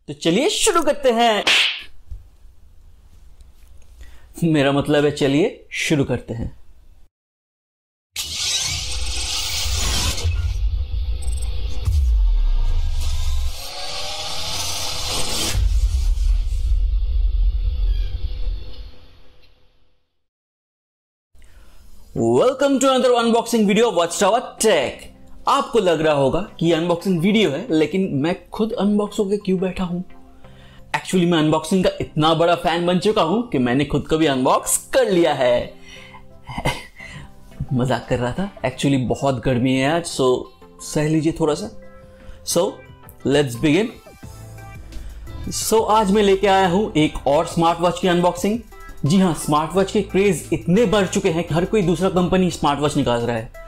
तो चलिए शुरू करते हैं। मेरा मतलब है चलिए शुरू करते हैं। Welcome to another unboxing video watch tower tech. आपको लग रहा होगा कि ये अनबॉक्सिंग वीडियो है, लेकिन मैं खुद अनबॉक्स होकर क्यों बैठा हूं। एक्चुअली मैं अनबॉक्सिंग का इतना बड़ा फैन बन चुका हूं कि मैंने खुद को भी अनबॉक्स कर लिया है। मजाक कर रहा था। एक्चुअली बहुत गर्मी है आज, सो सह लीजिए थोड़ा सा। So let's begin. सो आज मैं लेके आया हूं एक और स्मार्ट वॉच की अनबॉक्सिंग। जी हाँ, स्मार्ट वॉच के क्रेज इतने बढ़ चुके हैं कि हर कोई दूसरा कंपनी स्मार्ट वॉच निकाल रहा है।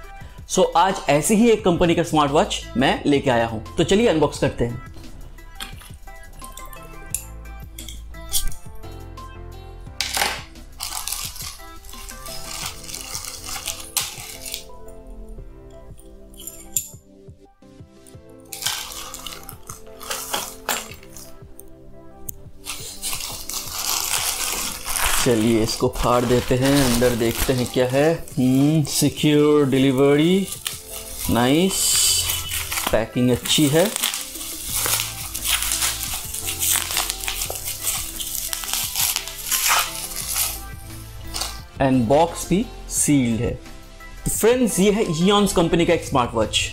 सो आज ऐसी ही एक कंपनी का स्मार्ट वॉच मैं लेके आया हूं, तो चलिए अनबॉक्स करते हैं। चलिए इसको फाड़ देते हैं, अंदर देखते हैं क्या है। सिक्योर डिलीवरी, नाइस, पैकिंग अच्छी है। एंड बॉक्स भी सील्ड है। फ्रेंड्स, ये है इओन्स कंपनी का एक स्मार्ट वॉच,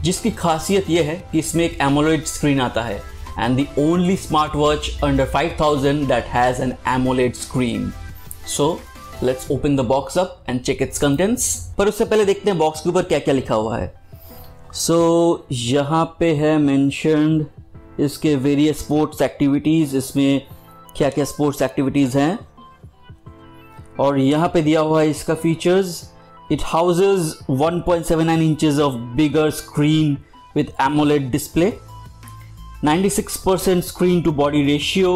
जिसकी खासियत यह है कि इसमें एक एमोलेड स्क्रीन आता है। And the only smartwatch under 5,000 that has an AMOLED screen. So let's open the box up and check its contents. पर उससे पहले देखते हैं बॉक्स के ऊपर क्या क्या लिखा हुआ है। So यहाँ पे है mentioned इसके various sports activities, इसमें क्या क्या sports activities हैं, और यहाँ पे दिया हुआ है इसका features. It houses 1.79 inches of bigger screen with AMOLED display. 96% screen to body ratio,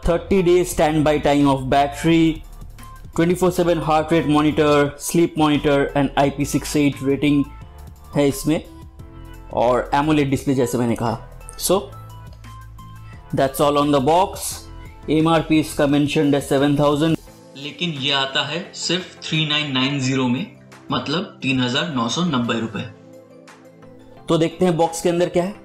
30 days standby time of battery, 24/7 heart rate monitor, sleep monitor and IP68 rating है इसमें, और AMOLED display जैसे मैंने कहा। So that's all on the box. MRP इसका mentioned है 7,000, लेकिन ये आता है सिर्फ 3990 में, मतलब 3,990 रुपए। तो देखते हैं बॉक्स के अंदर क्या है।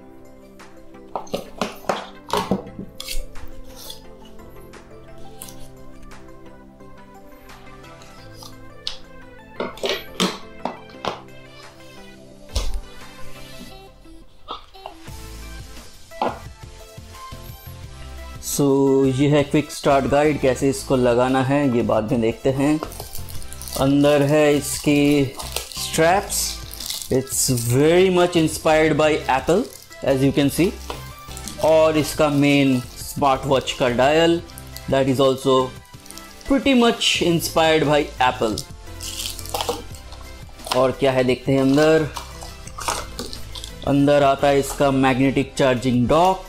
सो ये है क्विक स्टार्ट गाइड, कैसे इसको लगाना है ये बाद में देखते हैं। अंदर है इसके straps. It's very much inspired by Apple as you can see, और इसका मेन स्मार्ट वॉच का dial that is also pretty much inspired by Apple. और क्या है देखते हैं अंदर। अंदर आता है इसका magnetic charging dock.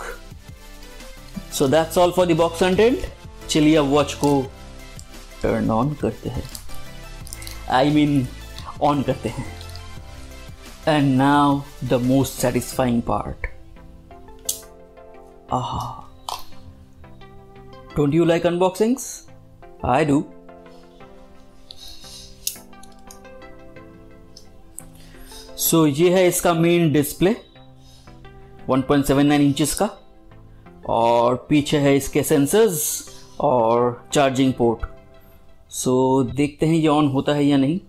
So that's all for the box content. चलिए अब वॉच को टर्न ऑन करते हैं, आई मीन ऑन करते हैं। And now the most satisfying part. Don't you like unboxings? I do. So ये है इसका मेन डिस्प्ले 1.79 इंचेस का, और पीछे है इसके सेंसर्स और चार्जिंग पोर्ट। सो देखते हैं ये ऑन होता है या नहीं।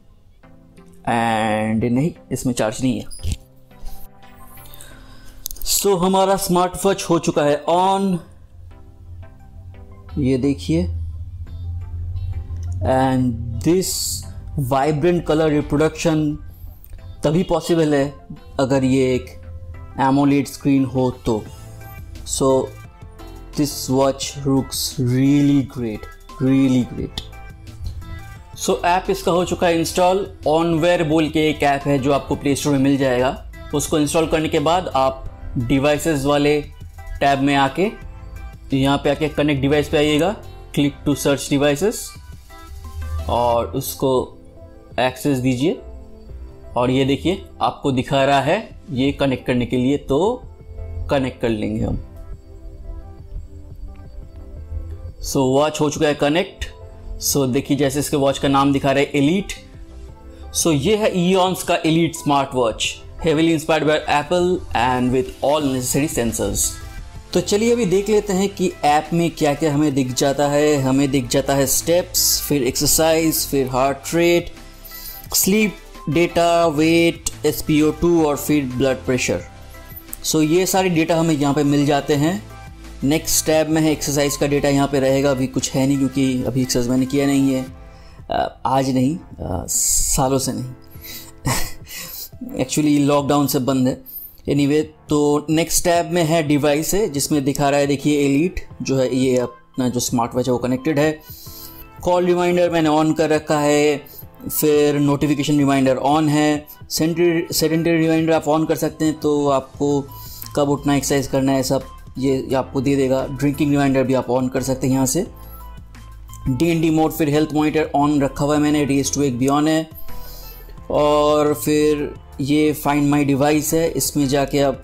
एंड नहीं, इसमें चार्ज नहीं है। सो हमारा स्मार्ट वॉच हो चुका है ऑन, ये देखिए। And this vibrant colour reproduction तभी पॉसिबल है अगर ये एक एमोलेड स्क्रीन हो तो। So this watch looks really great, really great. So app इसका हो चुका है इंस्टॉल। ऑनवेयर बोल के एक ऐप है जो आपको प्ले स्टोर में मिल जाएगा। उसको इंस्टॉल करने के बाद आप डिवाइसेस वाले टैब में आके यहाँ पे आके कनेक्ट डिवाइस पे आइएगा, क्लिक टू सर्च डिवाइसेस, और उसको एक्सेस दीजिए। और ये देखिए आपको दिखा रहा है ये कनेक्ट करने के लिए, तो कनेक्ट कर लेंगे हम। सो वॉच हो चुका है कनेक्ट। सो देखिए जैसे इसके वॉच का नाम दिखा रहा है एलीट। सो ये है इयॉन्स का elite smart watch, heavily inspired by Apple and with all necessary sensors. तो चलिए अभी देख लेते हैं कि ऐप में क्या क्या हमें दिख जाता है। हमें दिख जाता है स्टेप्स, फिर एक्सरसाइज, फिर heart rate, sleep data, weight, SpO2 और फिर ब्लड प्रेशर। सो ये सारे डेटा हमें यहाँ पे मिल जाते हैं। नेक्स्ट टैब में है एक्सरसाइज का डेटा, यहाँ पे रहेगा। अभी कुछ है नहीं क्योंकि अभी एक्सरसाइज मैंने किया नहीं है, आज नहीं, सालों से नहीं एक्चुअली लॉकडाउन से बंद है। एनीवे तो नेक्स्ट टैब में है डिवाइस है, जिसमें दिखा रहा है देखिए एलीट जो है, ये अपना जो स्मार्ट वॉच है वो कनेक्टेड है। कॉल रिमाइंडर मैंने ऑन कर रखा है, फिर नोटिफिकेशन रिमाइंडर ऑन है। सेडेंटरी रिमाइंडर आप ऑन कर सकते हैं, तो आपको कब उठना, एक्सरसाइज करना है सब ये आपको दे देगा। ड्रिंकिंग रिमाइंडर भी आप ऑन कर सकते हैं यहाँ से। DND मोड, फिर हेल्थ मॉनिटर ऑन रखा हुआ है मैंने, रेस टू वेक भी ऑन है। और फिर ये फाइंड माई डिवाइस है, इसमें जाके आप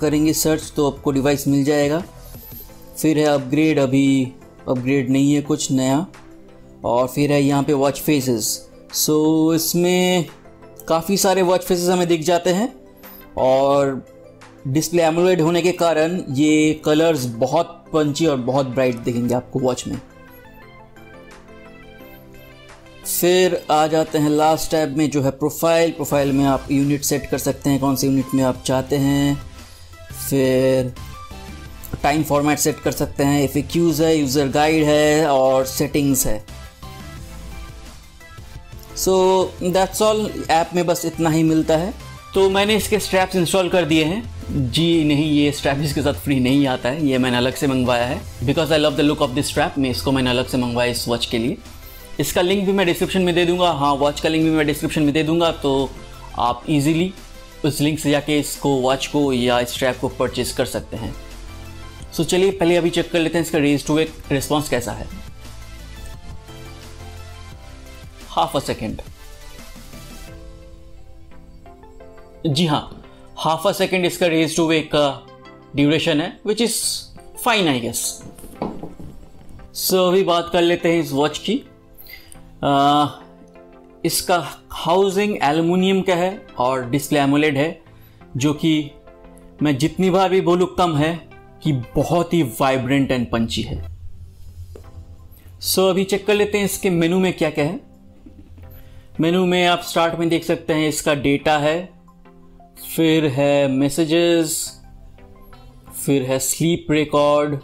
करेंगे सर्च तो आपको डिवाइस मिल जाएगा। फिर है अपग्रेड, अभी अपग्रेड नहीं है कुछ नया। और फिर है यहाँ पे वॉच फेसेस। सो इसमें काफ़ी सारे वॉच फेसेस हमें दिख जाते हैं और डिस्प्ले एमोलेड होने के कारण ये कलर्स बहुत पंची और बहुत ब्राइट दिखेंगे आपको वॉच में। फिर आ जाते हैं लास्ट टैब में जो है प्रोफाइल। प्रोफाइल में आप यूनिट सेट कर सकते हैं, कौन से यूनिट में आप चाहते हैं। फिर टाइम फॉर्मेट सेट कर सकते हैं, FAQs है, यूज़र गाइड है और सेटिंग्स है। सो दैट्स ऑल, ऐप में बस इतना ही मिलता है। तो मैंने इसके स्ट्रैप्स इंस्टॉल कर दिए हैं। जी नहीं, ये स्ट्रैप इसके साथ फ्री नहीं आता है, ये मैंने अलग से मंगवाया है। Because I love the look of this strap, मैं इसको मैंने अलग से मंगवाया इस वॉच के लिए। इसका लिंक भी मैं डिस्क्रिप्शन में दे दूंगा। हाँ, वॉच का लिंक भी मैं डिस्क्रिप्शन में दे दूंगा, तो आप इजीली उस लिंक से जाके इसको, वॉच को या स्ट्रैप को परचेज कर सकते हैं। सो चलिए पहले अभी चेक कर लेते हैं इसका रेज टू वेक रिस्पॉन्स कैसा है। हाफ अ सेकेंड, जी हाँ, हाफ अ सेकेंड इसका रेज टू वेक का ड्यूरेशन है, which is fine I guess. So अभी बात कर लेते हैं इस वॉच की। इसका हाउसिंग एल्युमिनियम का है और डिस्प्ले एमोलेड है, जो कि मैं जितनी बार भी बोलूँ कम है कि बहुत ही वाइब्रेंट एंड पंची है। सो अभी चेक कर लेते हैं इसके मेनू में क्या क्या है। मेनू में आप स्टार्ट में देख सकते हैं इसका डेटा है, फिर है मैसेजेस, फिर है स्लीप रिकॉर्ड,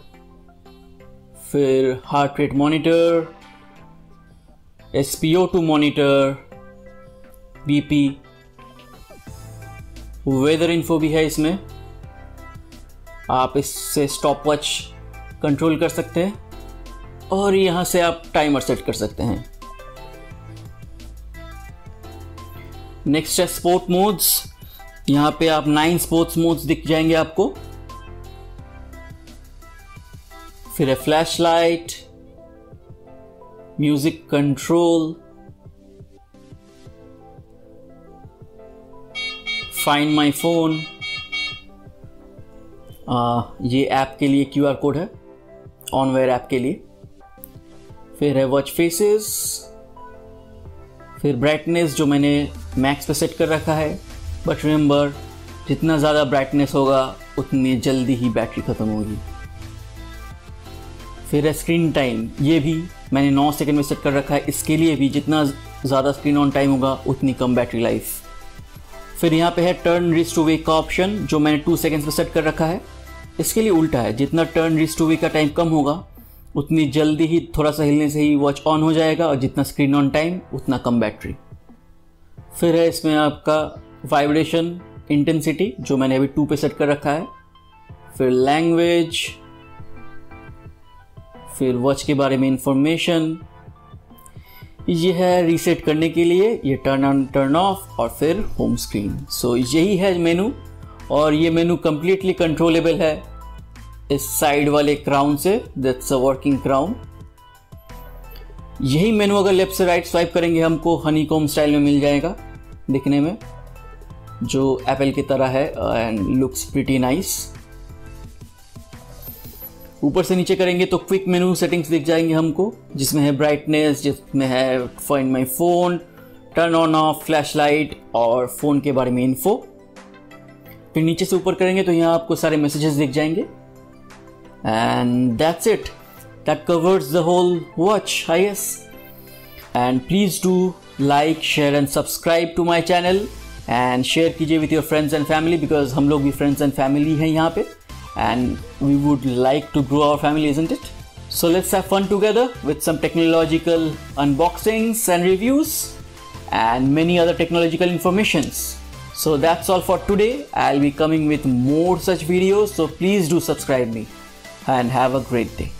फिर heart rate monitor, SpO2 monitor, BP, weather info भी है इसमें। आप इससे स्टॉप वॉच कंट्रोल कर सकते हैं और यहाँ से आप टाइमर सेट कर सकते हैं। नेक्स्ट है स्पोर्ट मोड्स। यहाँ पे आप 9 स्पोर्ट्स मोड्स दिख जाएंगे आपको। फिर है flash light, music control, find my phone, ये ऐप के लिए QR कोड है, ऑनवेयर ऐप के लिए। फिर है वॉच फेसेस, फिर ब्राइटनेस जो मैंने मैक्स पे सेट कर रखा है, बट रिमेंबर जितना ज़्यादा ब्राइटनेस होगा उतनी जल्दी ही बैटरी ख़त्म होगी। फिर है स्क्रीन टाइम, ये भी मैंने 9 सेकंड में सेट कर रखा है, इसके लिए भी जितना ज़्यादा स्क्रीन ऑन टाइम होगा उतनी कम बैटरी लाइफ। फिर यहाँ पे है टर्न रिस्ट टू वेक का ऑप्शन, जो मैंने 2 सेकंड्स में सेट कर रखा है। इसके लिए उल्टा है, जितना टर्न रिस्ट टू वेक का टाइम कम होगा उतनी जल्दी ही थोड़ा सा हिलने से ही वॉच ऑन हो जाएगा, और जितना स्क्रीन ऑन टाइम उतना कम बैटरी। फिर है इसमें आपका वाइब्रेशन इंटेंसिटी, जो मैंने अभी 2 पे सेट कर रखा है। फिर लैंग्वेज, फिर वॉच के बारे में इंफॉर्मेशन, ये है रीसेट करने के लिए, ये टर्न ऑन टर्न ऑफ, और फिर होम स्क्रीन। सो यही है मेनू, और ये मेनू कंप्लीटली कंट्रोलेबल है इस साइड वाले क्राउन से, दैट्स अ वर्किंग क्राउन। यही मेनू अगर लेफ्ट से राइट स्वाइप करेंगे हमको हनीकॉम स्टाइल में मिल जाएगा दिखने में, जो एप्पल की तरह है एंड लुक्स प्रीटी नाइस। ऊपर से नीचे करेंगे तो क्विक मेनू सेटिंग्स दिख जाएंगे हमको, जिसमें है ब्राइटनेस, जिसमें है find my phone, turn on off, flash light और फ़ोन के बारे में इन्फो। फिर नीचे से ऊपर करेंगे तो यहाँ आपको सारे मैसेजेस दिख जाएंगे and that's it, that covers the whole watch I guess. And please do like, share and subscribe to my channel and share कीजिए with your friends and family, because हम लोग भी फ्रेंड्स एंड फैमिली हैं यहाँ पे and we would like to grow our family, isn't it? So let's have fun together with some technological unboxings and reviews and many other technological informations. So that's all for today. I'll be coming with more such videos, so please do subscribe me and have a great day.